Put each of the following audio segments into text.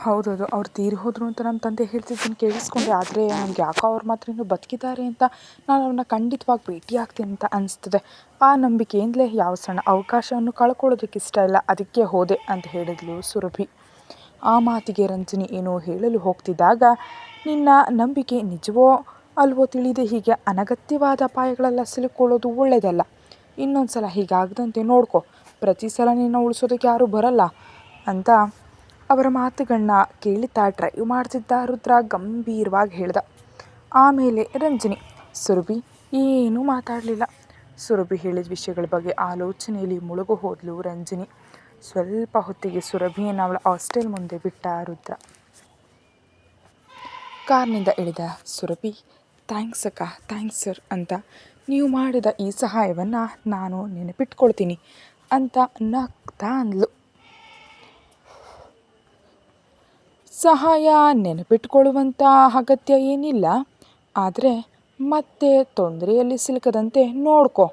ಹೌದೌದು. ಅವ್ರು ತೀರಿ ಹೋದರು ಅಂತ ನಮ್ಮ ತಂದೆ ಹೇಳ್ತಿದ್ದನ್ನು ಕೇಳಿಸ್ಕೊಂಡೆ. ಆದರೆ ನನಗೆ ಯಾಕೋ ಅವ್ರು ಮಾತ್ರ ಇನ್ನೂ ಬದುಕಿದ್ದಾರೆ ಅಂತ, ನಾನು ಅವ್ರನ್ನ ಖಂಡಿತವಾಗಿ ಭೇಟಿ ಆಗ್ತೀನಿ ಅಂತ ಅನಿಸ್ತದೆ. ಆ ನಂಬಿಕೆಯಿಂದಲೇ ಯಾವ ಸಣ್ಣ ಅವಕಾಶವನ್ನು ಕಳ್ಕೊಳ್ಳೋದಕ್ಕೆ ಇಷ್ಟ ಇಲ್ಲ, ಅದಕ್ಕೆ ಹೋದೆ ಅಂತ ಹೇಳಿದ್ಲು ಸುರಭಿ. ಆ ಮಾತಿಗೆ ರಂಜನಿ ಏನೋ ಹೇಳಲು ಹೋಗ್ತಿದ್ದಾಗ, ನಿನ್ನ ನಂಬಿಕೆ ನಿಜವೋ ಅಲ್ವೋ ತಿಳಿದೆ ಹೀಗೆ ಅನಗತ್ಯವಾದ ಅಪಾಯಗಳೆಲ್ಲ ಸಿಲುಕೊಳ್ಳೋದು ಒಳ್ಳೆಯದಲ್ಲ. ಇನ್ನೊಂದು ಸಲ ಹೀಗಾಗದಂತೆ ನೋಡ್ಕೊ. ಪ್ರತಿ ಸಲ ನಿನ್ನ ಉಳಿಸೋದಕ್ಕೆ ಯಾರೂ ಬರಲ್ಲ ಅಂತ ಅವರ ಮಾತುಗಳನ್ನ ಕೇಳುತ್ತಾ ಡ್ರೈವ್ ಮಾಡ್ತಿದ್ದ ರುದ್ರ ಗಂಭೀರವಾಗಿ ಹೇಳ್ದ. ಆಮೇಲೆ ರಂಜನಿ ಸುರಭಿ ಏನೂ ಮಾತಾಡಲಿಲ್ಲ. ಸುರಭಿ ಹೇಳಿದ ವಿಷಯಗಳ ಬಗ್ಗೆ ಆಲೋಚನೆಯಲ್ಲಿ ಮುಳುಗು ಹೋದ್ಲು ರಂಜನಿ. ಸ್ವಲ್ಪ ಹೊತ್ತಿಗೆ ಸುರಭಿಯನ್ನು ಅವಳ ಹಾಸ್ಟೆಲ್ ಮುಂದೆ ಬಿಟ್ಟ ರುದ್ರ. ಕಾರ್ನಿಂದ ಇಳಿದ ಸುರಭಿ, ಥ್ಯಾಂಕ್ಸ್ ಅಕ್ಕ, ಥ್ಯಾಂಕ್ಸ್ ಸರ್ ಅಂತ. ನೀವು ಮಾಡಿದ ಈ ಸಹಾಯವನ್ನು ನಾನು ನೆನಪಿಟ್ಕೊಳ್ತೀನಿ ಅಂತ ನಗ್ತಾ ಅಂದ್ಲು. ಸಹಾಯ ನೆನಪಿಟ್ಕೊಳ್ಳುವಂಥ ಅಗತ್ಯ ಏನಿಲ್ಲ, ಆದರೆ ಮತ್ತೆ ತೊಂದರೆಯಲ್ಲಿ ಸಿಲುಕದಂತೆ ನೋಡ್ಕೊ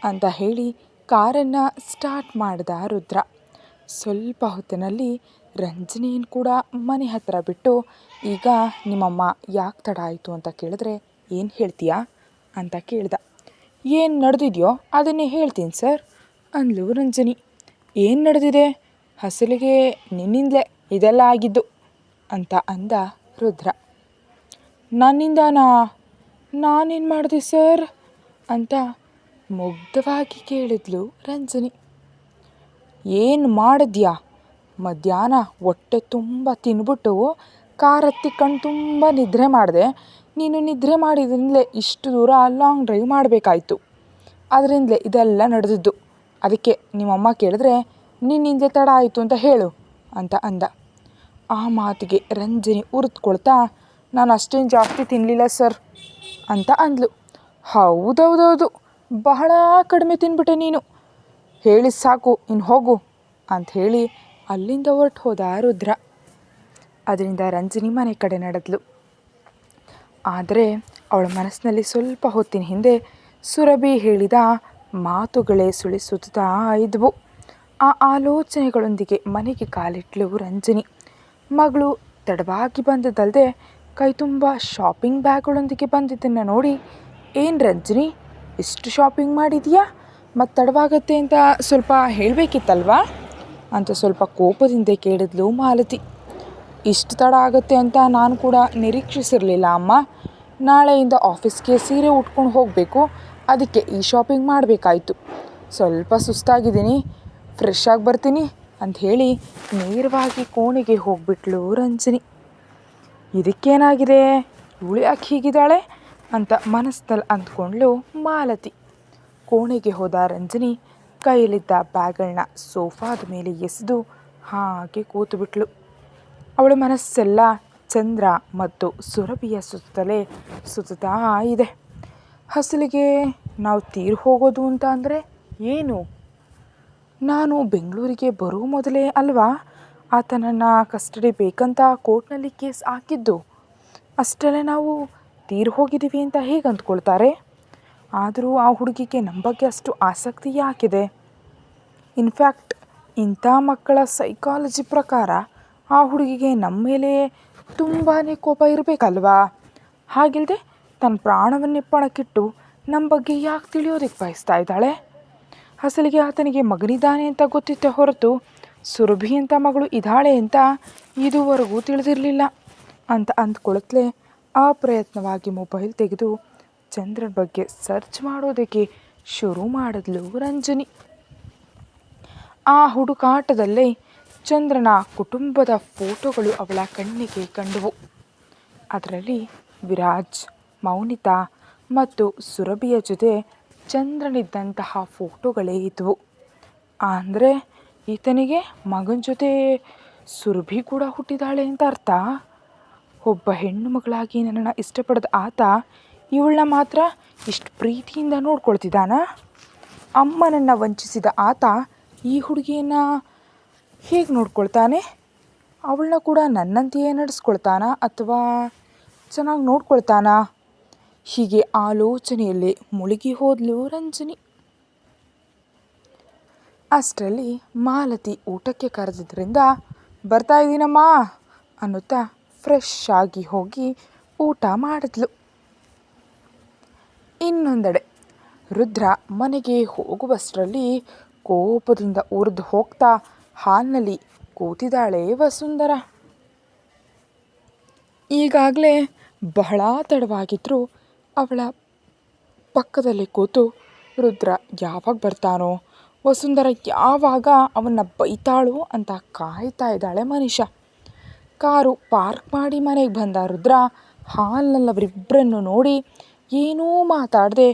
ಅಂತ ಹೇಳಿ ಕಾರನ್ನು ಸ್ಟಾರ್ಟ್ ಮಾಡಿದ ರುದ್ರ. ಸ್ವಲ್ಪ ಹೊತ್ತಿನಲ್ಲಿ ರಂಜನಿಯನ್ನು ಕೂಡ ಮನೆ ಹತ್ತಿರ ಬಿಟ್ಟು, ಈಗ ನಿಮ್ಮಮ್ಮ ಯಾಕೆ ತಡ ಆಯಿತು ಅಂತ ಕೇಳಿದ್ರೆ ಏನು ಹೇಳ್ತೀಯಾ ಅಂತ ಕೇಳ್ದ. ಏನು ನಡೆದಿದೆಯೋ ಅದನ್ನೇ ಹೇಳ್ತೀನಿ ಸರ್ ಅಂದ್ಲು ರಂಜನಿ. ಏನು ನಡೆದಿದೆ? ಅಸಲಿಗೆ ನಿನ್ನಿಂದಲೇ ಇದೆಲ್ಲ ಆಗಿದ್ದು ಅಂತ ಅಂದ ರುದ್ರ. ನನ್ನಿಂದನಾ? ನಾನೇನು ಮಾಡಿದೆ ಸರ್ ಅಂತ ಮುಗ್ಧವಾಗಿ ಕೇಳಿದ್ಲು ರಂಜನಿ. ಏನು ಮಾಡಿದ್ಯಾ? ಮಧ್ಯಾಹ್ನ ಹೊಟ್ಟೆ ತುಂಬ ತಿನ್ಬಿಟ್ಟು ಕಾರತ್ತಿ ಕಣ್ಣು ತುಂಬ ನಿದ್ರೆ ಮಾಡಿದೆ. ನೀನು ನಿದ್ರೆ ಮಾಡಿದ್ರಿಂದಲೇ ಇಷ್ಟು ದೂರ ಲಾಂಗ್ ಡ್ರೈವ್ ಮಾಡಬೇಕಾಯ್ತು. ಅದರಿಂದಲೇ ಇದೆಲ್ಲ ನಡೆದಿದ್ದು. ಅದಕ್ಕೆ ನಿಮ್ಮಮ್ಮ ಕೇಳಿದ್ರೆ ನಿನ್ನಿಂದಲೇ ತಡ ಆಯಿತು ಅಂತ ಹೇಳು ಅಂತ ಅಂದ. ಆ ಮಾತಿಗೆ ರಂಜನಿ ಉರಿದ್ಕೊಳ್ತಾ, ನಾನು ಅಷ್ಟೇನು ಜಾಸ್ತಿ ತಿನ್ನಲಿಲ್ಲ ಸರ್ ಅಂತ ಅಂದ್ಲು. ಹೌದೌದೌದು, ಬಹಳ ಕಡಿಮೆ ತಿನ್ಬಿಟ್ಟೆ ನೀನು. ಹೇಳಿ ಸಾಕು, ಇನ್ನು ಹೋಗು ಅಂತ ಹೇಳಿ ಅಲ್ಲಿಂದ ಹೊರಟು ಹೋದ ರುದ್ರ. ಅದರಿಂದ ರಂಜನಿ ಮನೆ ಕಡೆ ನಡೆದ್ಲು. ಆದರೆ ಅವಳ ಮನಸ್ಸಿನಲ್ಲಿ ಸ್ವಲ್ಪ ಹೊತ್ತಿನ ಹಿಂದೆ ಸುರಭಿ ಹೇಳಿದ ಮಾತುಗಳೇ ಸುಳಿಸುತ್ತಾ ಇದ್ವು. ಆ ಆಲೋಚನೆಗಳೊಂದಿಗೆ ಮನೆಗೆ ಕಾಲಿಟ್ಲು ರಂಜನಿ. ಮಗಳು ತಡವಾಗಿ ಬಂದದ್ದಲ್ಲದೆ ಕೈ ತುಂಬ ಶಾಪಿಂಗ್ ಬ್ಯಾಗ್ಗಳೊಂದಿಗೆ ಬಂದಿದ್ದನ್ನು ನೋಡಿ, ಏನು ರಂಜನಿ, ಇಷ್ಟು ಶಾಪಿಂಗ್ ಮಾಡಿದೀಯಾ? ಮತ್ತು ತಡವಾಗತ್ತೆ ಅಂತ ಸ್ವಲ್ಪ ಹೇಳಬೇಕಿತ್ತಲ್ವಾ ಅಂತ ಸ್ವಲ್ಪ ಕೋಪದಿಂದ ಕೇಳಿದ್ಲು ಮಾಲತಿ. ಇಷ್ಟು ತಡ ಆಗುತ್ತೆ ಅಂತ ನಾನು ಕೂಡ ನಿರೀಕ್ಷಿಸಿರಲಿಲ್ಲ ಅಮ್ಮ. ನಾಳೆಯಿಂದ ಆಫೀಸ್ಗೆ ಸೀರೆ ಉಟ್ಕೊಂಡು ಹೋಗಬೇಕು, ಅದಕ್ಕೆ ಈ ಶಾಪಿಂಗ್ ಮಾಡಬೇಕಾಯ್ತು. ಸ್ವಲ್ಪ ಸುಸ್ತಾಗಿದ್ದೀನಿ, ಫ್ರೆಶ್ ಆಗಿ ಬರ್ತೀನಿ ಅಂತ ಹೇಳಿ ನೇರವಾಗಿ ಕೋಣೆಗೆ ಹೋಗ್ಬಿಟ್ಲು ರಂಜನಿ. ಇದಕ್ಕೇನಾಗಿದೆ, ಇವಳು ಯಾಕೆ ಹೀಗಿದ್ದಾಳೆ ಅಂತ ಮನಸ್ಸಲ್ಲಿ ಅಂದ್ಕೊಂಡ್ಲು ಮಾಲತಿ. ಕೋಣೆಗೆ ಹೋದ ರಂಜನಿ ಕೈಯಲ್ಲಿದ್ದ ಬ್ಯಾಗ್ಗಳನ್ನ ಸೋಫಾದ ಮೇಲೆ ಎಸೆದು ಹಾಗೆ ಕೂತುಬಿಟ್ಲು. ಅವಳ ಮನಸ್ಸೆಲ್ಲ ಚಂದ್ರ ಮತ್ತು ಸುರಭಿಯ ಸುತ್ತಲೇ ಸುತ್ತಾ ಇದೆ. ಅಸಲಿಗೆ ನಾವು ತೀರಿ ಹೋಗೋದು ಅಂತ ಅಂದರೆ ಏನು? ನಾನು ಬೆಂಗಳೂರಿಗೆ ಬರೋ ಮೊದಲೇ ಅಲ್ವಾ ಆತನನ್ನು ಕಸ್ಟಡಿ ಬೇಕಂತ ಕೋರ್ಟ್ನಲ್ಲಿ ಕೇಸ್ ಹಾಕಿದ್ದು. ಅಷ್ಟರಲ್ಲೇ ನಾವು ತೀರಿ ಹೋಗಿದ್ದೀವಿ ಅಂತ ಹೇಗೆ ಅಂದ್ಕೊಳ್ತಾರೆ? ಆದರೂ ಆ ಹುಡುಗಿಗೆ ನಮ್ಮ ಬಗ್ಗೆ ಅಷ್ಟು ಆಸಕ್ತಿ ಯಾಕಿದೆ? ಇನ್ಫ್ಯಾಕ್ಟ್ ಇಂಥ ಮಕ್ಕಳ ಸೈಕಾಲಜಿ ಪ್ರಕಾರ ಆ ಹುಡುಗಿಗೆ ನಮ್ಮ ಮೇಲೆ ತುಂಬಾ ಕೋಪ ಇರಬೇಕಲ್ವಾ? ಹಾಗಿಲ್ಲದೆ ತನ್ನ ಪ್ರಾಣವನ್ನೇ ಪಣಕ್ಕಿಟ್ಟು ನಮ್ಮ ಬಗ್ಗೆ ಯಾಕೆ ತಿಳಿಯೋದಕ್ಕೆ ಬಯಸ್ತಾ ಇದ್ದಾಳೆ? ಅಸಲಿಗೆ ಆತನಿಗೆ ಮಗನಿದ್ದಾನೆ ಅಂತ ಗೊತ್ತಿತ್ತೆ ಹೊರತು ಸುರಭಿ ಅಂತ ಮಗಳು ಇದ್ದಾಳೆ ಅಂತ ಇದುವರೆಗೂ ತಿಳಿದಿರಲಿಲ್ಲ ಅಂತ ಅಂದ್ಕೊಳತ್ಲೆ ಅಪ್ರಯತ್ನವಾಗಿ ಮೊಬೈಲ್ ತೆಗೆದು ಚಂದ್ರನ ಬಗ್ಗೆ ಸರ್ಚ್ ಮಾಡೋದಕ್ಕೆ ಶುರು ಮಾಡಿದ್ಲು ರಂಜನಿ. ಆ ಹುಡುಕಾಟದಲ್ಲೇ ಚಂದ್ರನ ಕುಟುಂಬದ ಫೋಟೋಗಳು ಅವಳ ಕಣ್ಣಿಗೆ ಕಂಡವು. ಅದರಲ್ಲಿ ವಿರಾಜ್, ಮೌನಿತಾ ಮತ್ತು ಸುರಭಿಯ ಜೊತೆ ಚಂದ್ರನಿದ್ದಂತಹ ಫೋಟೋಗಳೇ ಇದ್ವು. ಅಂದರೆ ಈತನಿಗೆ ಮಗನ ಜೊತೆ ಸುರಭಿ ಕೂಡ ಹುಟ್ಟಿದಾಳೆ ಅಂತ ಅರ್ಥ. ಒಬ್ಬ ಹೆಣ್ಣು ಮಗಳಾಗಿ ನನ್ನನ್ನು ಇಷ್ಟಪಡದ ಆತ ಇವಳನ್ನ ಮಾತ್ರ ಇಷ್ಟು ಪ್ರೀತಿಯಿಂದ ನೋಡ್ಕೊಳ್ತಿದ್ದಾನ. ಅಮ್ಮನನ್ನು ವಂಚಿಸಿದ ಆತ ಈ ಹುಡುಗಿಯನ್ನು ಹೇಗೆ ನೋಡ್ಕೊಳ್ತಾನೆ? ಅವಳನ್ನ ಕೂಡ ನನ್ನಂತೆಯೇ ನಡೆಸ್ಕೊಳ್ತಾನ ಅಥವಾ ಚೆನ್ನಾಗಿ ನೋಡ್ಕೊಳ್ತಾನ? ಹೀಗೆ ಆಲೋಚನೆಯಲ್ಲೇ ಮುಳುಗಿ ಹೋದ್ಲು ರಂಜನಿ. ಅಷ್ಟರಲ್ಲಿ ಮಾಲತಿ ಊಟಕ್ಕೆ ಕರೆದಿದ್ದರಿಂದ ಬರ್ತಾ ಇದ್ದೀನಮ್ಮ ಅನ್ನುತ್ತಾ ಫ್ರೆಶ್ ಆಗಿ ಹೋಗಿ ಊಟ ಮಾಡಿದ್ಲು. ಇನ್ನೊಂದೆಡೆ ರುದ್ರ ಮನೆಗೆ ಹೋಗುವಷ್ಟರಲ್ಲಿ ಕೋಪದಿಂದ ಉರಿದು ಹೋಗ್ತಾ ಹಾಲ್ನಲ್ಲಿ ಕೂತಿದ್ದಾಳೆ ವಸುಂಧರ. ಈಗಾಗಲೇ ಬಹಳ ತಡವಾಗಿದ್ದರೂ ಅವಳ ಪಕ್ಕದಲ್ಲಿ ಕೂತು ರುದ್ರ ಯಾವಾಗ ಬರ್ತಾನೋ, ವಸುಂಧರ ಯಾವಾಗ ಅವನ್ನ ಬೈತಾಳೋ ಅಂತ ಕಾಯ್ತಾ ಇದ್ದಾಳೆ ಮನಿಷಾ. ಕಾರು ಪಾರ್ಕ್ ಮಾಡಿ ಮನೆಗೆ ಬಂದ ರುದ್ರ ಹಾಲ್ನಲ್ಲಿ ಅವರಿಬ್ಬರನ್ನು ನೋಡಿ ಏನೂ ಮಾತಾಡದೆ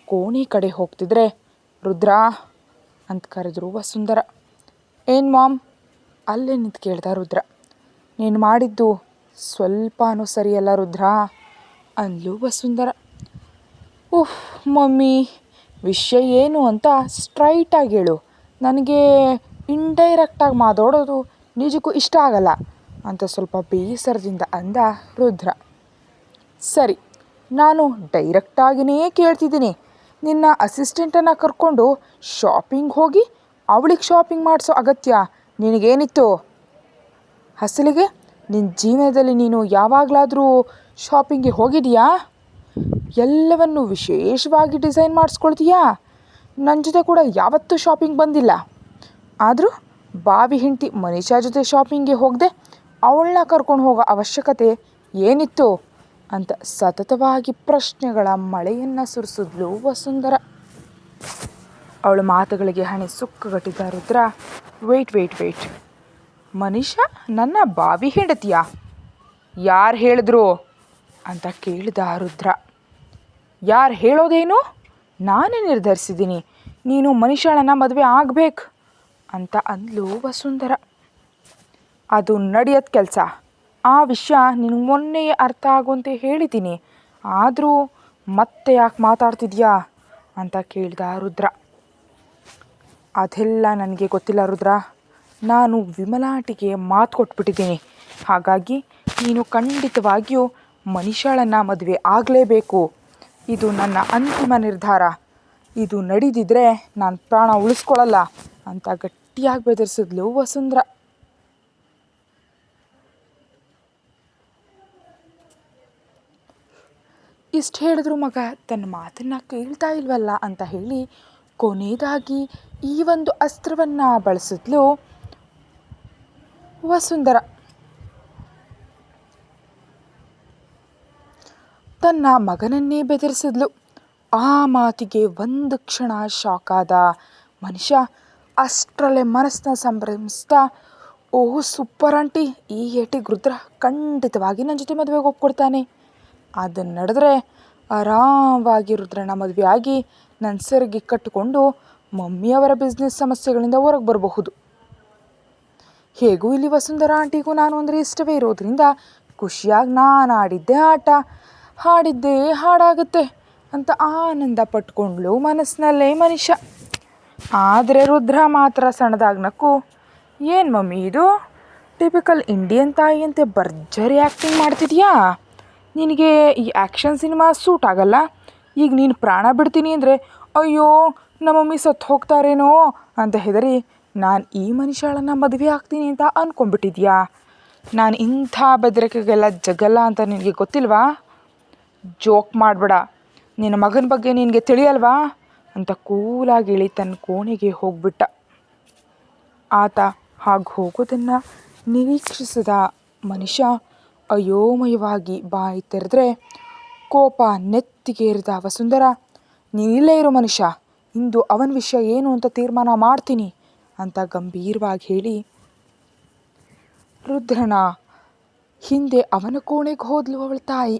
ಕೋಣೆ ಕಡೆ ಹೋಗ್ತಿದ್ರೆ, ರುದ್ರ ಅಂತ ಕರೆದ್ರು ವಸುಂಧರ. ಏನು ಮಾಮ್? ಅಲ್ಲೇ ನಿಂತು ಕೇಳ್ದ ರುದ್ರ. ನೀನು ಮಾಡಿದ್ದು ಸ್ವಲ್ಪನೂ ಸರಿಯಲ್ಲ ರುದ್ರ ಅಂದ್ಲು ವಸುಂಧರ. ಉಫ್ ಮಮ್ಮಿ, ವಿಷಯ ಏನು ಅಂತ ಸ್ಟ್ರೈಟಾಗಿ ಹೇಳು. ನನಗೆ ಇಂಡೈರೆಕ್ಟಾಗಿ ಮಾತಾಡೋದು ನಿಜಕ್ಕೂ ಇಷ್ಟ ಆಗಲ್ಲ ಅಂತ ಸ್ವಲ್ಪ ಬೇಸರದಿಂದ ಅಂದ ರುದ್ರ. ಸರಿ, ನಾನು ಡೈರೆಕ್ಟಾಗಿಯೇ ಕೇಳ್ತಿದ್ದೀನಿ. ನಿನ್ನ ಅಸಿಸ್ಟೆಂಟನ್ನು ಕರ್ಕೊಂಡು ಶಾಪಿಂಗ್ ಹೋಗಿ ಅವಳಿಗೆ ಶಾಪಿಂಗ್ ಮಾಡಿಸೋ ಅಗತ್ಯ ನಿನಗೇನಿತ್ತು? ಅಸಲಿಗೆ ನಿನ್ನ ಜೀವನದಲ್ಲಿ ನೀನು ಯಾವಾಗಲಾದರೂ ಶಾಪಿಂಗ್ಗೆ ಹೋಗಿದೆಯಾ? ಎಲ್ಲವನ್ನು ವಿಶೇಷವಾಗಿ ಡಿಸೈನ್ ಮಾಡಿಸ್ಕೊಳ್ತೀಯಾ? ನನ್ನ ಜೊತೆ ಕೂಡ ಯಾವತ್ತೂ ಶಾಪಿಂಗ್ ಬಂದಿಲ್ಲ. ಆದರೂ ಬಾವಿ ಹೆಂಡತಿ ಮನಿಷಾ ಜೊತೆ ಶಾಪಿಂಗ್ಗೆ ಹೋಗದೆ ಅವಳನ್ನ ಕರ್ಕೊಂಡು ಹೋಗೋ ಅವಶ್ಯಕತೆ ಏನಿತ್ತು ಅಂತ ಸತತವಾಗಿ ಪ್ರಶ್ನೆಗಳ ಮಳೆಯನ್ನು ಸುರಿಸಿದ್ಲು ವಸುಂಧರ. ಅವಳ ಮಾತುಗಳಿಗೆ ಹಣೆ ಸುಕ್ಕುಗಟ್ಟಿದ್ದ ರುದ್ರ, ವೇಟ್, ಮನಿಷಾ ನನ್ನ ಬಾವಿ ಹೆಂಡತಿಯಾ? ಯಾರು ಹೇಳಿದ್ರು ಅಂತ ಕೇಳಿದ ರುದ್ರ. ಯಾರು ಹೇಳೋದೇನು? ನಾನೇ ನಿರ್ಧರಿಸಿದ್ದೀನಿ ನೀನು ಮನಿಷಾಳನ್ನ ಮದುವೆ ಆಗಬೇಕು ಅಂತ ಅಂದ್ಲು ವಸುಂಧರ. ಅದು ನಡೆಯೋದು ಕೆಲಸ. ಆ ವಿಷಯ ನಿನಗೆ ಮೊನ್ನೆಯೇ ಅರ್ಥ ಆಗುವಂತೆ ಹೇಳಿದ್ದೀನಿ. ಆದರೂ ಮತ್ತೆ ಯಾಕೆ ಮಾತಾಡ್ತಿದ್ಯಾ ಅಂತ ಕೇಳ್ದ ರುದ್ರ. ಅದೆಲ್ಲ ನನಗೆ ಗೊತ್ತಿಲ್ಲ ರುದ್ರ. ನಾನು ವಿಮಲಾಟಿಗೆ ಮಾತು ಕೊಟ್ಬಿಟ್ಟಿದ್ದೀನಿ. ಹಾಗಾಗಿ ನೀನು ಖಂಡಿತವಾಗಿಯೂ ಮನಿಷಾಳನ್ನು ಮದುವೆ ಆಗಲೇಬೇಕು. ಇದು ನನ್ನ ಅಂತಿಮ ನಿರ್ಧಾರ. ಇದು ನಡೀದಿದ್ರೆ ನಾನು ಪ್ರಾಣ ಉಳಿಸ್ಕೊಳ್ಳಲ್ಲ ಅಂತ ಗಟ್ಟಿಯಾಗಿ ಬೆದರಿಸಿದ್ಲು ವಸುಂಧರ. ಇಷ್ಟು ಹೇಳಿದ್ರು ಮಗ ತನ್ನ ಮಾತನ್ನು ಕೇಳ್ತಾ ಇಲ್ವಲ್ಲ ಅಂತ ಹೇಳಿ ಕೊನೆಯದಾಗಿ ಈ ಒಂದು ಅಸ್ತ್ರವನ್ನು ಬಳಸಿದ್ಲು ವಸುಂಧರ. ತನ್ನ ಮಗನನ್ನೇ ಬೆದರಿಸಿದ್ಲು. ಆ ಮಾತಿಗೆ ಒಂದು ಕ್ಷಣ ಶಾಕ್ ಆದ ಮನುಷ್ಯ ಅಷ್ಟರಲ್ಲೇ ಮನಸ್ಸನ್ನ ಸಂಭ್ರಮಿಸ್ತಾ, ಓಹ್ ಸೂಪರ್ ಆಂಟಿ, ಈ ಏಟಿಗೆ ರುದ್ರ ಖಂಡಿತವಾಗಿ ನನ್ನ ಜೊತೆ ಮದುವೆಗೆ ಒಪ್ಕೊಡ್ತಾನೆ. ಅದನ್ನು ನಡೆದ್ರೆ ಆರಾಮವಾಗಿ ರುದ್ರನ ಮದುವೆ ಆಗಿ ನನ್ನ ಸೆರಗಿ ಕಟ್ಟಿಕೊಂಡು ಮಮ್ಮಿಯವರ ಬಿಸ್ನೆಸ್ ಸಮಸ್ಯೆಗಳಿಂದ ಹೊರಗೆ ಬರಬಹುದು. ಹೇಗೂ ಇಲ್ಲಿ ವಸುಂಧರಾ ಆಂಟಿಗೂ ನಾನು ಅಂದರೆ ಇಷ್ಟವೇ ಇರೋದ್ರಿಂದ ಖುಷಿಯಾಗಿ ನಾನು ಆಡಿದ್ದೇ ಆಟ, ಹಾಡಿದ್ದೇ ಹಾಡಾಗುತ್ತೆ ಅಂತ ಆನಂದ ಪಟ್ಕೊಂಡ್ಳು ಮನಸ್ಸಿನಲ್ಲೇ ಮನುಷ್ಯ. ಆದರೆ ರುದ್ರ ಮಾತ್ರ ಸಣ್ಣದಾಗಿ ನಕ್ಕು, ಏನು ಮಮ್ಮಿ ಇದು ಟಿಪಿಕಲ್ ಇಂಡಿಯನ್ ತಾಯಿಯಂತೆ ಭರ್ಜರಿ ಆ್ಯಕ್ಟಿಂಗ್ ಮಾಡ್ತಿದ್ಯಾ? ನಿನಗೆ ಈ ಆ್ಯಕ್ಷನ್ ಸಿನಿಮಾ ಸೂಟ್ ಆಗಲ್ಲ. ಈಗ ನೀನು ಪ್ರಾಣ ಬಿಡ್ತೀನಿ ಅಂದರೆ ಅಯ್ಯೋ ನಮ್ಮ ಮಮ್ಮಿ ಸತ್ತು ಹೋಗ್ತಾರೇನೋ ಅಂತ ಹೆದರಿ ನಾನು ಈ ಮನುಷ್ಯಳನ್ನು ಮದುವೆ ಆಗ್ತೀನಿ ಅಂತ ಅಂದ್ಕೊಂಡ್ಬಿಟ್ಟಿದ್ಯಾ? ನಾನು ಇಂಥ ಬೆದರಿಕೆಗೆಲ್ಲ ಜಗಲ್ಲ ಅಂತ ನಿನಗೆ ಗೊತ್ತಿಲ್ವಾ? ಜೋಕ್ ಮಾಡಬೇಡ, ನಿನ್ನ ಮಗನ ಬಗ್ಗೆ ನಿನಗೆ ತಿಳಿಯಲ್ವಾ ಅಂತ ಕೂಲಾಗಿ ಇಳಿ ತನ್ನ ಕೋಣೆಗೆ ಹೋಗ್ಬಿಟ್ಟ. ಆತ ಹಾಗೆ ಹೋಗೋದನ್ನು ನಿರೀಕ್ಷಿಸಿದ ಮನುಷ್ಯ ಅಯೋಮಯವಾಗಿ ಬಾಯಿ ತೆರೆದ್ರೆ ಕೋಪ ನೆತ್ತಿಗೇರಿದ ವಸುಂಧರ, ನೀನಿಲ್ಲೇ ಇರೋ ಮನುಷ್ಯ, ಇಂದು ಅವನ ವಿಷಯ ಏನು ಅಂತ ತೀರ್ಮಾನ ಮಾಡ್ತೀನಿ ಅಂತ ಗಂಭೀರವಾಗಿ ಹೇಳಿ ರುದ್ರನ ಹಿಂದೆ ಅವನ ಕೋಣೆಗೆ ಹೋದ್ಲು ಅವಳ ತಾಯಿ.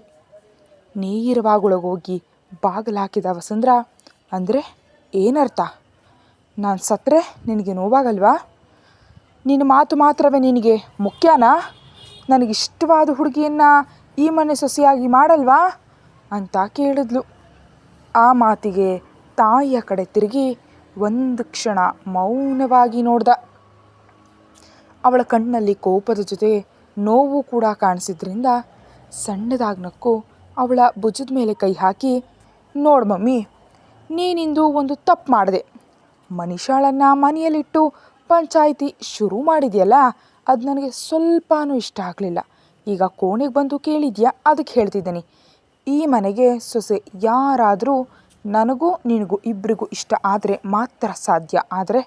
ನೇರವಾಗಿ ಒಳಗೋಗಿ ಬಾಗಿಲಾಕಿದ ವಸುಂಧರ, ಅಂದರೆ ಏನರ್ಥ? ನಾನು ಸತ್ತರೆ ನಿನಗೆ ನೋವಾಗಲ್ವಾ? ನಿನ್ನ ಮಾತು ಮಾತ್ರವೇ ನಿನಗೆ ಮುಖ್ಯನಾ? ನನಗಿಷ್ಟವಾದ ಹುಡುಗಿಯನ್ನು ಈ ಮನೆ ಸೊಸೆಯಾಗಿ ಮಾಡಲ್ವಾ ಅಂತ ಕೇಳಿದ್ಲು. ಆ ಮಾತಿಗೆ ತಾಯಿಯ ಕಡೆ ತಿರುಗಿ ಒಂದು ಕ್ಷಣ ಮೌನವಾಗಿ ನೋಡ್ದ. ಅವಳ ಕಣ್ಣಲ್ಲಿ ಕೋಪದ ಜೊತೆ ನೋವು ಕೂಡ ಕಾಣಿಸಿದ್ರಿಂದ ಸಣ್ಣದಾಗಿ ನಕ್ಕು ಅವಳ ಭುಜದ ಮೇಲೆ ಕೈ ಹಾಕಿ, ನೋಡು ಮಮ್ಮಿ, ನೀನಿಂದು ಒಂದು ತಪ್ಪು ಮಾಡಿದೆ. ಮನಿಷಾಳನ್ನು ಮನೆಯಲ್ಲಿಟ್ಟು ಪಂಚಾಯಿತಿ ಶುರು ಮಾಡಿದೆಯಲ್ಲ, ಅದು ನನಗೆ ಸ್ವಲ್ಪನೂ ಇಷ್ಟ ಆಗಲಿಲ್ಲ. ಈಗ ಕೋಣೆಗೆ ಬಂದು ಕೇಳಿದ್ಯಾ, ಅದಕ್ಕೆ ಹೇಳ್ತಿದ್ದೀನಿ. ಈ ಮನೆಗೆ ಸೊಸೆ ಯಾರಾದರೂ ನನಗೂ ನಿನಗೂ ಇಬ್ಬರಿಗೂ ಇಷ್ಟ ಆದರೆ ಮಾತ್ರ ಸಾಧ್ಯ. ಆದರೆ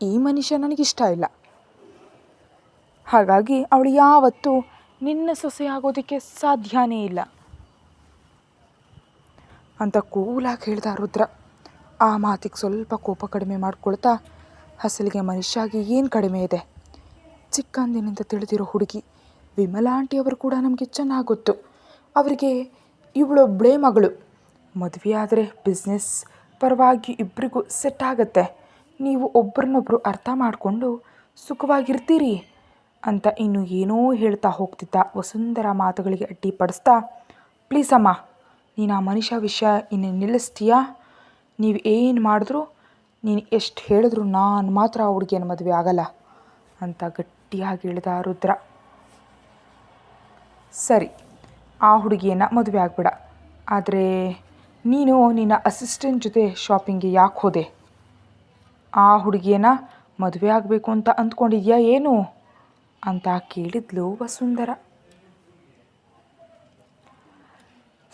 ಈ ಮನುಷ್ಯ ನನಗಿಷ್ಟ ಇಲ್ಲ. ಹಾಗಾಗಿ ಅವಳು ಯಾವತ್ತೂ ನಿನ್ನ ಸೊಸೆ ಆಗೋದಕ್ಕೆ ಸಾಧ್ಯನೇ ಇಲ್ಲ ಅಂತ ಕೂಲಾಗಿ ಹೇಳ್ದ ರುದ್ರ. ಆ ಮಾತಿಗೆ ಸ್ವಲ್ಪ ಕೋಪ ಕಡಿಮೆ ಮಾಡ್ಕೊಳ್ತಾ, ಅಸಲಿಗೆ ಮನುಷ್ಯಾಗಿ ಏನು ಕಡಿಮೆ ಇದೆ? ಚಿಕ್ಕಂದಿನಿಂದ ತಿಳಿದಿರೋ ಹುಡುಗಿ ವಿಮಲಾ ಆಂಟಿಯವರು ಕೂಡ ನಮಗೆ ಚೆನ್ನಾಗಿ ಗೊತ್ತು. ಅವರಿಗೆ ಇವಳೊಬ್ಬಳೇ ಮಗಳು. ಮದುವೆ ಆದರೆ ಬಿಸ್ನೆಸ್ ಪರವಾಗಿ ಇಬ್ಬರಿಗೂ ಸೆಟ್ ಆಗುತ್ತೆ. ನೀವು ಒಬ್ಬರನ್ನೊಬ್ಬರು ಅರ್ಥ ಮಾಡಿಕೊಂಡು ಸುಖವಾಗಿರ್ತೀರಿ ಅಂತ ಇನ್ನು ಏನೋ ಹೇಳ್ತಾ ಹೋಗ್ತಿದ್ದ ವಸುಂಧರಾ ಮಾತುಗಳಿಗೆ ಅಡ್ಡಿಪಡಿಸ್ತಾ, ಪ್ಲೀಸ್ ಅಮ್ಮ, ನೀನು ಆ ಮನುಷ್ಯ ವಿಷಯ ಇನ್ನು ನಿಲ್ಲಿಸ್ತೀಯಾ? ನೀವು ಏನು ಮಾಡಿದ್ರು, ನೀನು ಎಷ್ಟು ಹೇಳಿದ್ರು ನಾನು ಮಾತ್ರ ಆ ಹುಡುಗಿಯನ್ನು ಮದುವೆ ಆಗಲ್ಲ ಅಂತ ಗಟ್ಟಿಯಾಗಿ ಹೇಳಿದ ರುದ್ರ. ಸರಿ, ಆ ಹುಡುಗಿಯನ್ನು ಮದುವೆ ಆಗ್ಬೇಡ. ಆದರೆ ನೀನು ನಿನ್ನ ಅಸಿಸ್ಟೆಂಟ್ ಜೊತೆ ಶಾಪಿಂಗ್ಗೆ ಯಾಕೆ ಹೋದೆ? ಆ ಹುಡುಗಿಯನ್ನು ಮದುವೆ ಆಗಬೇಕು ಅಂತ ಅಂದ್ಕೊಂಡಿದ್ಯಾ ಏನು ಅಂತ ಕೇಳಿದ್ಲು ವಸುಂಧರಾ.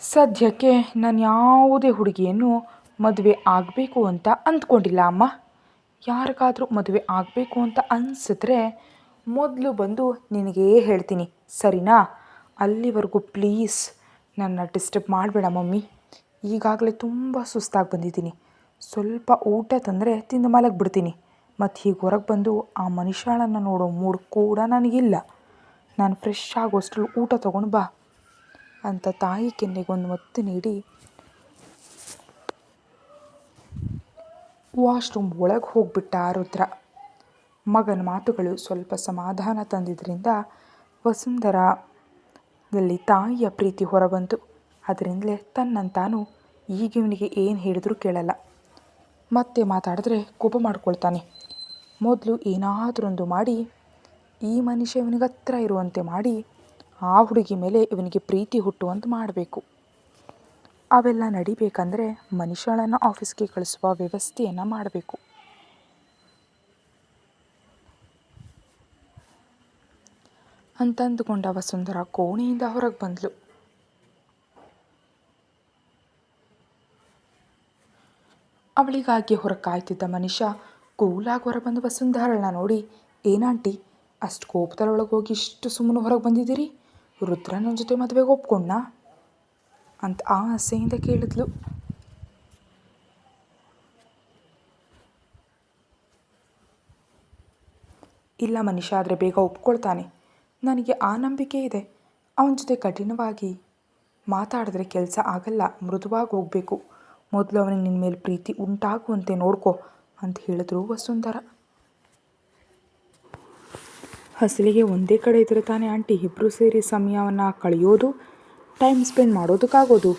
ಸದ್ಯಕ್ಕೆ ನಾನು ಯಾವುದೇ ಹುಡುಗಿಯನ್ನು ಮದುವೆ ಆಗಬೇಕು ಅಂತ ಅಂದ್ಕೊಂಡಿಲ್ಲ ಅಮ್ಮ. ಯಾರಿಗಾದರೂ ಮದುವೆ ಆಗಬೇಕು ಅಂತ ಅನಿಸಿದ್ರೆ ಮೊದಲು ಬಂದು ನಿನಗೇ ಹೇಳ್ತೀನಿ, ಸರಿನಾ? ಅಲ್ಲಿವರೆಗೂ ಪ್ಲೀಸ್ ನನ್ನ ಡಿಸ್ಟರ್ಬ್ ಮಾಡಬೇಡ ಮಮ್ಮಿ. ಈಗಾಗಲೇ ತುಂಬ ಸುಸ್ತಾಗಿ ಬಂದಿದ್ದೀನಿ. ಸ್ವಲ್ಪ ಊಟ ತಂದರೆ ತಿಂದು ಮಲಗಿಬಿಡ್ತೀನಿ. ಮತ್ತು ಹೀಗೆ ಹೊರಗೆ ಬಂದು ಆ ಮನುಷ್ಯಳನ್ನು ನೋಡೋ ಮೂಡ್ ಕೂಡ ನನಗಿಲ್ಲ. ನಾನು ಫ್ರೆಶ್ ಆಗೋಷ್ಟರಲ್ಲಿ ಊಟ ತೊಗೊಂಡು ಬಾ ಅಂತ ತಾಯಿ ಕೆನ್ನೆಗೊಂದು ಒತ್ತು ನೀಡಿ ವಾಶ್ರೂಮ್ ಒಳಗೆ ಹೋಗ್ಬಿಟ್ಟ ರುದ್ರ. ಮಗನ ಮಾತುಗಳು ಸ್ವಲ್ಪ ಸಮಾಧಾನ ತಂದಿದ್ದರಿಂದ ವಸುಂಧರಾದಲ್ಲಿ ತಾಯಿಯ ಪ್ರೀತಿ ಹೊರಬಂತು. ಅದರಿಂದಲೇ ತನ್ನಂತಾನು ಈಗ ಇವನಿಗೆ ಏನು ಹೇಳಿದ್ರೂ ಕೇಳಲ್ಲ. ಮತ್ತೆ ಮಾತಾಡಿದ್ರೆ ಕೋಪ ಮಾಡ್ಕೊಳ್ತಾನೆ. ಮೊದಲು ಏನಾದರೊಂದು ಮಾಡಿ ಈ ಮನುಷ್ಯ ಇವನಿಗೆ ಹತ್ರ ಇರುವಂತೆ ಮಾಡಿ ಆ ಹುಡುಗಿ ಮೇಲೆ ಇವನಿಗೆ ಪ್ರೀತಿ ಹುಟ್ಟುವಂತೆ ಮಾಡಬೇಕು. ಅವೆಲ್ಲ ನಡಿಬೇಕಂದ್ರೆ ಮನುಷ್ಯಳನ್ನು ಆಫೀಸ್ಗೆ ಕಳಿಸುವ ವ್ಯವಸ್ಥೆಯನ್ನು ಮಾಡಬೇಕು ಅಂತಂದುಕೊಂಡ ವಸುಂಧರಾ ಕೋಣೆಯಿಂದ ಹೊರಗೆ ಬಂದಳು. ಅವಳಿಗಾಗಿ ಹೊರಗೆ ಕಾಯ್ತಿದ್ದ ಮನುಷ್ಯ ಕೂಲಾಗಿ ಹೊರಬಂದು ವಸುಂಧರಳನ್ನ ನೋಡಿ, ಏನಾಂಟಿ ಅಷ್ಟು ಕೋಪದೊಳಗೆ ಹೋಗಿ ಇಷ್ಟು ಸುಮ್ಮನೆ ಹೊರಗೆ ಬಂದಿದ್ದೀರಿ? ರುದ್ರ ನನ್ನ ಜೊತೆ ಮದುವೆಗೆ ಒಪ್ಕೊಂಡ ಅಂತ ಆಸೆಯಿಂದ ಕೇಳಿದ್ಲು. ಇಲ್ಲ ಮನುಷ್ಯ, ಆದರೆ ಬೇಗ ಒಪ್ಕೊಳ್ತಾನೆ. ನನಗೆ ಆ ನಂಬಿಕೆ ಇದೆ. ಅವನ ಜೊತೆ ಕಠಿಣವಾಗಿ ಮಾತಾಡಿದ್ರೆ ಕೆಲಸ ಆಗಲ್ಲ, ಮೃದುವಾಗಿ ಹೋಗಬೇಕು. ಮೊದಲು ಅವನಿಗೆ ನಿನ್ನ ಮೇಲೆ ಪ್ರೀತಿ ಉಂಟಾಗುವಂತೆ ನೋಡ್ಕೊ ಅಂತ ಹೇಳಿದ್ರು ವಸುಂಧರಾ. ಹಸಲಿಗೆ ಒಂದೇ ಕಡೆ ಇದ್ರೆ ತಾನೇ ಆಂಟಿ ಇಬ್ಬರು ಸೇರಿ ಸಮಯವನ್ನು ಕಳೆಯೋದು, ಟೈಮ್ ಸ್ಪೆಂಡ್ ಮಾಡೋದಕ್ಕಾಗೋದು.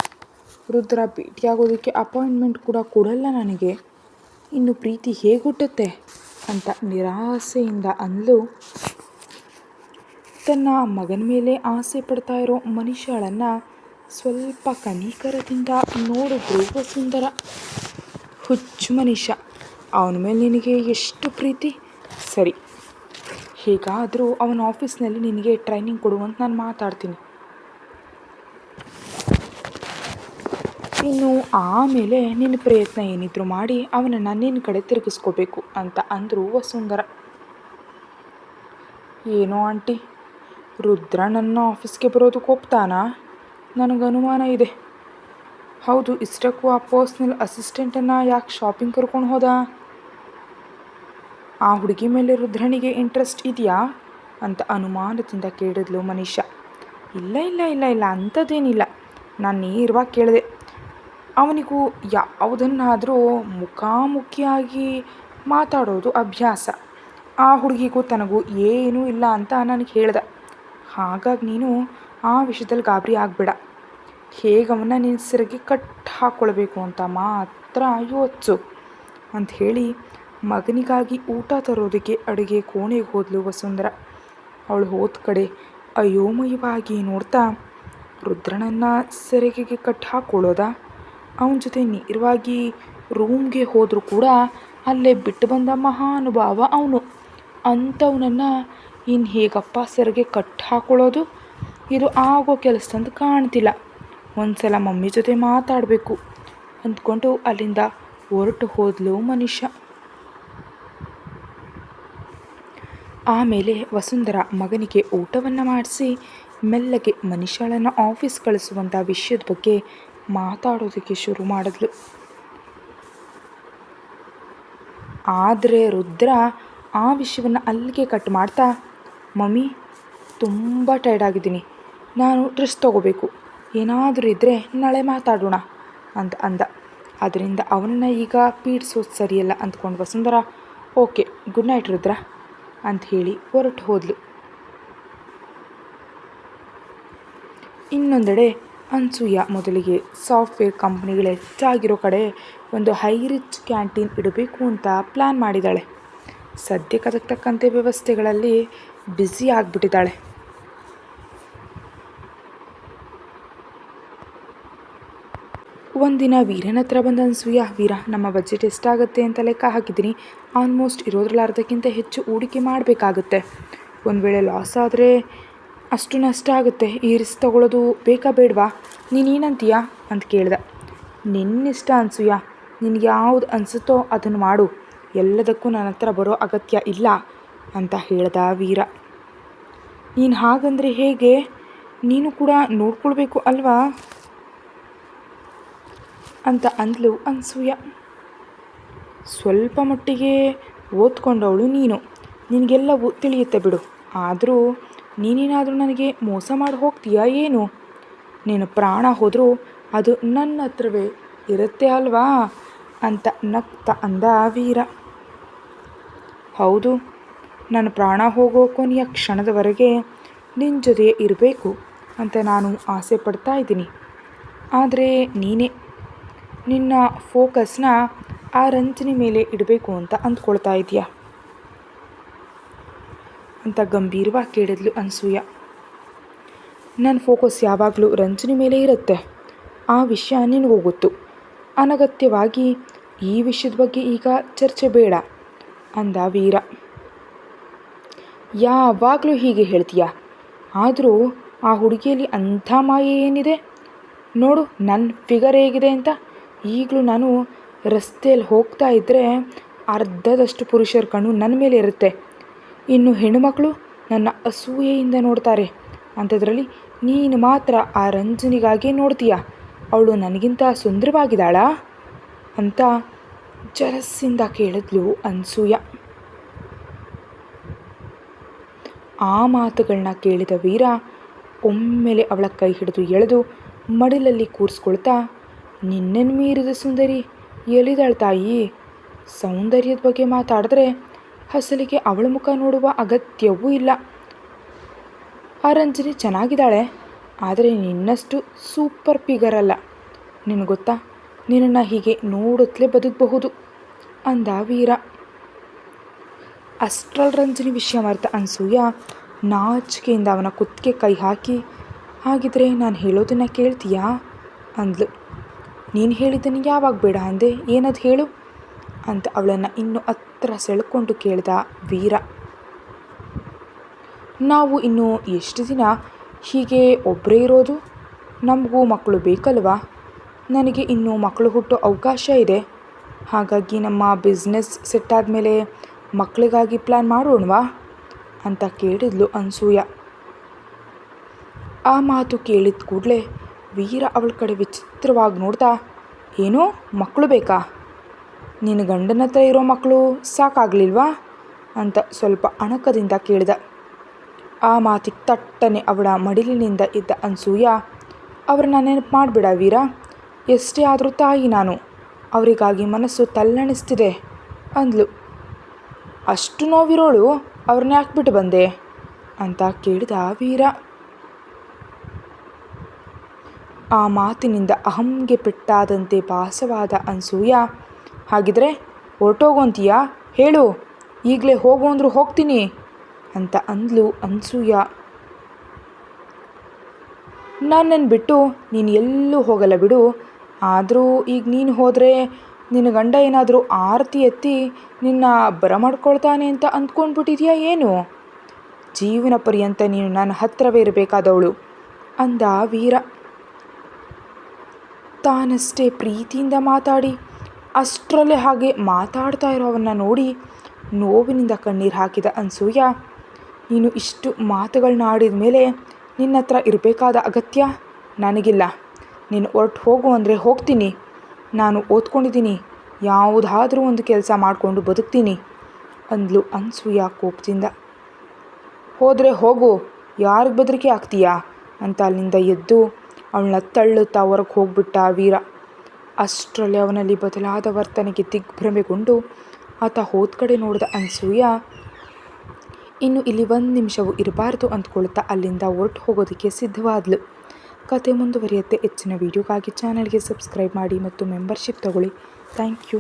ರುದ್ರ ಭೇಟಿಯಾಗೋದಕ್ಕೆ ಅಪಾಯಿಂಟ್ಮೆಂಟ್ ಕೂಡ ಕೊಡಲ್ಲ ನನಗೆ. ಇನ್ನು ಪ್ರೀತಿ ಹೇಗೆ ಹುಟ್ಟುತ್ತೆ ಅಂತ ನಿರಾಸೆಯಿಂದ ಅಂದ್ಲು. ತನ್ನ ಮಗನ ಮೇಲೆ ಆಸೆ ಪಡ್ತಾ ಇರೋ ಮನುಷ್ಯಳನ್ನು ಸ್ವಲ್ಪ ಕನಿಕರದಿಂದ ನೋಡಿದ್ರು ವಸುಂಧರಾ. ಹುಚ್ಚು ಮನುಷ್ಯ, ಅವನ ಮೇಲೆ ನಿನಗೆ ಎಷ್ಟು ಪ್ರೀತಿ? ಸರಿ, ಹೇಗಾದರೂ ಅವನ ಆಫೀಸ್ನಲ್ಲಿ ನಿನಗೆ ಟ್ರೈನಿಂಗ್ ಕೊಡುವಂತ ನಾನು ಮಾತಾಡ್ತೀನಿ. ಇನ್ನು ಆಮೇಲೆ ನಿನ್ನ ಪ್ರಯತ್ನ ಏನಿದ್ರು ಮಾಡಿ ಅವನನ್ನು ನಿನ್ನ ಕಡೆ ತಿರುಗಿಸ್ಕೋಬೇಕು ಅಂತ ಅಂದರು ವಸುಂಧರಾ. ಏನೋ ಆಂಟಿ, ರುದ್ರ ನನ್ನ ಆಫೀಸ್ಗೆ ಬರೋದಕ್ಕೆ ಒಪ್ತಾನಾ? ನನಗೆ ಅನುಮಾನ ಇದೆ. ಹೌದು, ಇಷ್ಟಕ್ಕೂ ಆ ಪರ್ಸ್ನಲ್ ಅಸಿಸ್ಟೆಂಟನ್ನು ಯಾಕೆ ಶಾಪಿಂಗ್ ಕರ್ಕೊಂಡು ಹೋದ? ಆ ಹುಡುಗಿ ಮೇಲೆ ರುದ್ರನಿಗೆ ಇಂಟ್ರೆಸ್ಟ್ ಇದೆಯಾ ಅಂತ ಅನುಮಾನದಿಂದ ಕೇಳಿದ್ಲು ಮನುಷ್ಯ. ಇಲ್ಲ ಇಲ್ಲ ಇಲ್ಲ ಇಲ್ಲ ಅಂಥದ್ದೇನಿಲ್ಲ. ನಾನು ನೇರವಾಗಿ ಕೇಳಿದೆ. ಅವನಿಗೂ ಯಾವುದನ್ನಾದರೂ ಮುಖಾಮುಖಿಯಾಗಿ ಮಾತಾಡೋದು ಅಭ್ಯಾಸ. ಆ ಹುಡುಗಿಗೂ ತನಗೂ ಏನೂ ಇಲ್ಲ ಅಂತ ನನಗೆ ಹೇಳ್ದೆ. ಹಾಗಾಗಿ ನೀನು ಆ ವಿಷಯದಲ್ಲಿ ಗಾಬರಿ ಆಗಬೇಡ. ಹೇಗೆ ಅವನ್ನ ನಿನ್ನ ಸೆರಗಿ ಕಟ್ಟು ಹಾಕ್ಕೊಳ್ಬೇಕು ಅಂತ ಮಾತ್ರ ಯೋಚಿಸು ಅಂತ ಹೇಳಿ ಮಗನಿಗಾಗಿ ಊಟ ತರೋದಕ್ಕೆ ಅಡುಗೆ ಕೋಣೆಗೆ ಹೋದ್ಲು ವಸುಂಧರಾ. ಅವಳು ಹೋದ ಕಡೆ ಅಯೋಮಯವಾಗಿ ನೋಡ್ತಾ, ರುದ್ರನನ್ನು ಸೆರಗಿಗೆ ಕಟ್ಟು ಹಾಕ್ಕೊಳ್ಳೋದ? ಅವನ ಜೊತೆ ನೇರವಾಗಿ ರೂಮ್ಗೆ ಹೋದರೂ ಕೂಡ ಅಲ್ಲೇ ಬಿಟ್ಟು ಬಂದ ಮಹಾನುಭಾವ ಅವನು. ಅಂಥವನನ್ನು ಇನ್ನು ಹೇಗಪ್ಪ ಸರ್ಗೆ ಕಟ್ ಹಾಕೊಳ್ಳೋದು, ಇದು ಆಗೋ ಕೆಲಸ ಅಂತ ಕಾಣ್ತಿಲ್ಲ. ಒಂದು ಸಲ ಮಮ್ಮಿ ಜೊತೆ ಮಾತಾಡಬೇಕು ಅಂದ್ಕೊಂಡು ಅಲ್ಲಿಂದ ಹೊರಟು ಹೋದ್ಲು ಮನುಷ್ಯ. ಆಮೇಲೆ ವಸುಂಧರ ಮಗನಿಗೆ ಊಟವನ್ನು ಮಾಡಿಸಿ ಮೆಲ್ಲಗೆ ಮನುಷ್ಯಳನ್ನು ಆಫೀಸ್ ಕಳಿಸುವಂಥ ವಿಷಯದ ಬಗ್ಗೆ ಮಾತಾಡೋದಕ್ಕೆ ಶುರು ಮಾಡಿದ್ಲು. ಆದರೆ ರುದ್ರ ಆ ವಿಷಯವನ್ನು ಅಲ್ಲಿಗೆ ಕಟ್ ಮಾಡ್ತಾ, ಮಮ್ಮಿ ತುಂಬ ಟೈರ್ಡ್ ಆಗಿದ್ದೀನಿ, ನಾನು ಡ್ರೆಸ್ ತೊಗೋಬೇಕು, ಏನಾದರೂ ಇದ್ದರೆ ನಾಳೆ ಮಾತಾಡೋಣ ಅಂತ ಅಂದ. ಅದರಿಂದ ಅವನನ್ನು ಈಗ ಪೀಡಿಸೋದು ಸರಿಯಲ್ಲ ಅಂದ್ಕೊಂಡು ವಸುಂಧರ, ಓಕೆ ಗುಡ್ ನೈಟ್ ರುದ್ರ ಅಂತ ಹೇಳಿ ಹೊರಟು ಹೋದ್ಲು. ಇನ್ನೊಂದೆಡೆ ಅನ್ಸೂಯ ಮೊದಲಿಗೆ ಸಾಫ್ಟ್ವೇರ್ ಕಂಪ್ನಿಗಳು ಹೆಚ್ಚಾಗಿರೋ ಕಡೆ ಒಂದು ಹೈ ರಿಚ್ ಕ್ಯಾಂಟೀನ್ ಇಡಬೇಕು ಅಂತ ಪ್ಲ್ಯಾನ್ ಮಾಡಿದ್ದಾಳೆ. ಸದ್ಯಕ್ಕೆ ಅದಕ್ಕೆ ತಕ್ಕಂತೆ ವ್ಯವಸ್ಥೆಗಳಲ್ಲಿ ಬ್ಯುಸಿ ಆಗಿಬಿಟ್ಟಿದ್ದಾಳೆ. ಒಂದಿನ ವೀರನ ಹತ್ರ ಬಂದ ಅನ್ಸೂಯ, ವೀರ ನಮ್ಮ ಬಜೆಟ್ ಎಷ್ಟಾಗುತ್ತೆ ಅಂತ ಲೆಕ್ಕ ಹಾಕಿದ್ದೀನಿ, ಆಲ್ಮೋಸ್ಟ್ ಇರೋದ್ರಲ್ಲಿ ಅರ್ಧಕ್ಕಿಂತ ಹೆಚ್ಚು ಹೂಡಿಕೆ ಮಾಡಬೇಕಾಗುತ್ತೆ. ಒಂದು ವೇಳೆ ಲಾಸ್ ಆದರೆ ಅಷ್ಟು ನಷ್ಟ ಆಗುತ್ತೆ, ಈ ರಿಸ್ಕ್ ತೊಗೊಳ್ಳೋದು ಬೇಕಾ ಬೇಡವಾ, ನೀನೇನಂತೀಯಾ ಅಂತ ಕೇಳ್ದೆ. ನಿನ್ನಿಷ್ಟ ಅನ್ಸೂಯ, ನಿನಗೆ ಯಾವುದು ಅನಿಸುತ್ತೋ ಅದನ್ನು ಮಾಡು, ಎಲ್ಲದಕ್ಕೂ ನನ್ನ ಹತ್ರ ಬರೋ ಅಗತ್ಯ ಇಲ್ಲ ಅಂತ ಹೇಳ್ದ ವೀರ. ನೀನು ಹಾಗಂದರೆ ಹೇಗೆ, ನೀನು ಕೂಡ ನೋಡ್ಕೊಳ್ಬೇಕು ಅಲ್ವಾ ಅಂತ ಅಂದ್ಲು ಅನ್ಸೂಯ. ಸ್ವಲ್ಪ ಮಟ್ಟಿಗೆ ಓದ್ಕೊಂಡವಳು ನೀನು, ನಿನಗೆಲ್ಲವೂ ತಿಳಿಯುತ್ತೆ ಬಿಡು, ಆದರೂ ನೀನೇನಾದರೂ ನನಗೆ ಮೋಸ ಮಾಡಿ ಹೋಗ್ತೀಯಾ ಏನು, ನೀನು ಪ್ರಾಣ ಹೋದರೂ ಅದು ನನ್ನ ಹತ್ರವೇ ಇರುತ್ತೆ ಅಲ್ವಾ ಅಂತ ನಗ್ತಾ ಅಂದ ವೀರ. ಹೌದು, ನನ್ನ ಪ್ರಾಣ ಹೋಗೋ ಕೊನೆಯ ಕ್ಷಣದವರೆಗೆ ನಿನ್ನ ಜೊತೆ ಇರಬೇಕು ಅಂತ ನಾನು ಆಸೆ ಪಡ್ತಾ ಇದ್ದೀನಿ. ಆದರೆ ನೀನೇ ನಿನ್ನ ಫೋಕಸ್ನ ಆ ರಂಜನಿ ಮೇಲೆ ಇಡಬೇಕು ಅಂತ ಅಂದ್ಕೊಳ್ತಾ ಇದೆಯಾ ಅಂತ ಗಂಭೀರವಾಗಿ ಕೇಳಿದ್ಲು ಅನ್ಸೂಯ. ನನ್ನ ಫೋಕಸ್ ಯಾವಾಗಲೂ ರಂಜನಿ ಮೇಲೆ ಇರುತ್ತೆ, ಆ ವಿಷಯ ನಿನಗೂ ಗೊತ್ತು. ಅನಗತ್ಯವಾಗಿ ಈ ವಿಷಯದ ಬಗ್ಗೆ ಈಗ ಚರ್ಚೆ ಬೇಡ ಅಂದ ವೀರ. ಯಾವಾಗಲೂ ಹೀಗೆ ಹೇಳ್ತೀಯ, ಆದರೂ ಆ ಹುಡುಗಿಯಲ್ಲಿ ಅಂಥ ಮಾಯೆ ಏನಿದೆ ನೋಡು, ನನ್ನ ಫಿಗರ್ ಹೇಗಿದೆ ಅಂತ. ಈಗಲೂ ನಾನು ರಸ್ತೆಯಲ್ಲಿ ಹೋಗ್ತಾ ಇದ್ದರೆ ಅರ್ಧದಷ್ಟು ಪುರುಷರ ಕಣ್ಣು ನನ್ನ ಮೇಲೆ ಇರುತ್ತೆ, ಇನ್ನು ಹೆಣ್ಣುಮಕ್ಕಳು ನನ್ನ ಅಸೂಯೆಯಿಂದ ನೋಡ್ತಾರೆ, ಅಂಥದ್ರಲ್ಲಿ ನೀನು ಮಾತ್ರ ಆ ರಂಜನಿಗಾಗೇ ನೋಡ್ತೀಯ, ಅವಳು ನನಗಿಂತ ಸುಂದರವಾಗಿದ್ದಾಳಾ ಅಂತ ಜಲಸ್ಸಿಂದ ಕೇಳಿದ್ಲು ಅನ್ಸೂಯ. ಆ ಮಾತುಗಳನ್ನ ಕೇಳಿದ ವೀರ ಒಮ್ಮೆಲೆ ಅವಳ ಕೈ ಹಿಡಿದು ಎಳೆದು ಮಡಿಲಲ್ಲಿ ಕೂರಿಸ್ಕೊಳ್ತಾ, ನಿನ್ನೆನ್ನು ಮೀರಿದ ಸುಂದರಿ ಎಲ್ಲಿದ್ದಾಳೆ ತಾಯಿ, ಸೌಂದರ್ಯದ ಬಗ್ಗೆ ಮಾತಾಡಿದ್ರೆ ಅಸಲಿಗೆ ಅವಳ ಮುಖ ನೋಡುವ ಅಗತ್ಯವೂ ಇಲ್ಲ. ಆ ರಂಜನಿ ಚೆನ್ನಾಗಿದ್ದಾಳೆ, ಆದರೆ ನಿನ್ನಷ್ಟು ಸೂಪರ್ ಫಿಗರ್ ಅಲ್ಲ. ನಿನಗೆ ಗೊತ್ತಾ, ನಿನ್ನನ್ನು ಹೀಗೆ ನೋಡುತ್ತಲೇ ಬದುಕಬಹುದು ಅಂದ ವೀರ. ಅಷ್ಟ್ರಲ್ಲಿ ರಂಜನಿ ವಿಷಯ ಮರೆತ ಅನ್ಸೂಯ ನಾಚಿಕೆಯಿಂದ ಅವನ ಕುತ್ತಿಗೆ ಕೈ ಹಾಕಿ, ಹಾಗಿದ್ರೆ ನಾನು ಹೇಳೋದನ್ನು ಕೇಳ್ತೀಯಾ ಅಂದ್ಲು. ನೀನು ಹೇಳಿದ್ದನ್ನು ಯಾವಾಗ ಬೇಡ ಅಂದೆ, ಏನದು ಹೇಳು ಅಂತ ಅವಳನ್ನು ಇನ್ನೂ ಹತ್ರ ಸೆಳ್ಕೊಂಡು ಕೇಳ್ದ ವೀರ. ನಾವು ಇನ್ನೂ ಎಷ್ಟು ದಿನ ಹೀಗೆ ಒಬ್ಬರೇ ಇರೋದು, ನಮಗೂ ಮಕ್ಕಳು ಬೇಕಲ್ವಾ, ನನಗೆ ಇನ್ನೂ ಮಕ್ಕಳು ಹುಟ್ಟೋ ಅವಕಾಶ ಇದೆ, ಹಾಗಾಗಿ ನಮ್ಮ ಬಿಸ್ನೆಸ್ ಸೆಟ್ ಆದಮೇಲೆ ಮಕ್ಕಳಿಗಾಗಿ ಪ್ಲ್ಯಾನ್ ಮಾಡೋಣವಾ ಅಂತ ಕೇಳಿದ್ಲು ಅನ್ಸೂಯ. ಆ ಮಾತು ಕೇಳಿದ ಕೂಡಲೇ ವೀರ ಅವಳ ಕಡೆ ವಿಚಿತ್ರವಾಗಿ ನೋಡ್ತಾ, ಏನೋ ಮಕ್ಕಳು ಬೇಕಾ, ನಿನ್ನ ಗಂಡನ ಹತ್ರ ಇರೋ ಮಕ್ಕಳು ಸಾಕಾಗಲಿಲ್ವಾ ಅಂತ ಸ್ವಲ್ಪ ಅಣಕದಿಂದ ಕೇಳಿದ. ಆ ಮಾತಿಗೆ ತಟ್ಟನೆ ಅವಳ ಮಡಿಲಿನಿಂದ ಇದ್ದ ಅನ್ಸೂಯ, ಅವ್ರನ್ನ ನೆನಪು ಮಾಡಿಬಿಡ ವೀರ, ಎಷ್ಟೇ ಆದರೂ ತಾಯಿ ನಾನು, ಅವರಿಗಾಗಿ ಮನಸ್ಸು ತಲ್ಲಣಿಸ್ತಿದೆ ಅಂದ್ಲು. ಅಷ್ಟು ನೋವಿರೋಳು ಅವ್ರನ್ನ ಯಾಕೆ ಬಿಟ್ಟು ಬಂದೆ ಅಂತ ಕೇಳಿದ ವೀರ. ಆ ಮಾತಿನಿಂದ ಅಹಂಗೆ ಪೆಟ್ಟಾದಂತೆ ಭಾಸವಾದ ಅನ್ಸೂಯ, ಹಾಗಿದ್ರೆ ಹೊರಟೋಗೋಂತೀಯಾ ಹೇಳು, ಈಗಲೇ ಹೋಗು ಅಂದರೂ ಹೋಗ್ತೀನಿ ಅಂತ ಅಂದ್ಲು ಅನ್ಸೂಯ. ನನ್ನನ್ನು ಬಿಟ್ಟು ನೀನು ಎಲ್ಲೂ ಹೋಗಲ್ಲ ಬಿಡು, ಆದರೂ ಈಗ ನೀನು ಹೋದರೆ ನಿನ್ನ ಗಂಡ ಏನಾದರೂ ಆರತಿ ಎತ್ತಿ ನಿನ್ನ ಬರಮಾಡ್ಕೊಳ್ತಾನೆ ಅಂತ ಅಂದ್ಕೊಂಡ್ಬಿಟ್ಟಿದ್ಯಾ ಏನು, ಜೀವನ ಪರ್ಯಂತ ನೀನು ನನ್ನ ಹತ್ತಿರವೇ ಇರಬೇಕಾದವಳು ಅಂದ ವೀರ. ತಾನಷ್ಟೇ ಪ್ರೀತಿಯಿಂದ ಮಾತಾಡಿ ಅಷ್ಟರಲ್ಲೇ ಹಾಗೆ ಮಾತಾಡ್ತಾ ಇರೋವನ್ನ ನೋಡಿ ನೋವಿನಿಂದ ಕಣ್ಣೀರು ಹಾಕಿದ ಅನಸೂಯ, ನೀನು ಇಷ್ಟು ಮಾತುಗಳನ್ನ ಆಡಿದ ಮೇಲೆ ನಿನ್ನ ಹತ್ರ ಇರಬೇಕಾದ ಅಗತ್ಯ ನನಗಿಲ್ಲ. ನೀನು ಹೊರಟು ಹೋಗು ಅಂದರೆ ಹೋಗ್ತೀನಿ. ನಾನು ಓದ್ಕೊಂಡಿದ್ದೀನಿ, ಯಾವುದಾದ್ರೂ ಒಂದು ಕೆಲಸ ಮಾಡಿಕೊಂಡು ಬದುಕ್ತೀನಿ ಅಂದ್ಲು ಅನಸೂಯ ಕೋಪದಿಂದ. ಹೋದರೆ ಹೋಗು, ಯಾರಿಗೆ ಬೆದರಿಕೆ ಆಗ್ತೀಯಾ ಅಂತ ಅಲ್ಲಿಂದ ಎದ್ದು ಅವಳನ್ನ ತಳ್ಳುತ್ತಾ ಹೊರಗೆ ಹೋಗ್ಬಿಟ್ಟ ವೀರ. ಅಷ್ಟರಲ್ಲಿ ಅವನಲ್ಲಿ ಬದಲಾದ ವರ್ತನೆಗೆ ದಿಗ್ಭ್ರಮೆಗೊಂಡು ಆತ ಹೋದ ಕಡೆ ನೋಡಿದ ಅನಸೂಯ ಇನ್ನು ಇಲ್ಲಿ 1 ನಿಮಿಷವೂ ಇರಬಾರ್ದು ಅಂದ್ಕೊಳ್ತಾ ಅಲ್ಲಿಂದ ಹೊರಟು ಹೋಗೋದಕ್ಕೆ ಸಿದ್ಧವಾದ್ಲು. ಕತೆ ಮುಂದುವರಿಯುತ್ತೆ. ಹೆಚ್ಚಿನ ವೀಡಿಯೋಗಾಗಿ ಚಾನಲ್ಗೆ ಸಬ್ಸ್ಕ್ರೈಬ್ ಮಾಡಿ ಮತ್ತು ಮೆಂಬರ್ಶಿಪ್ ತಗೊಳ್ಳಿ. Thank you.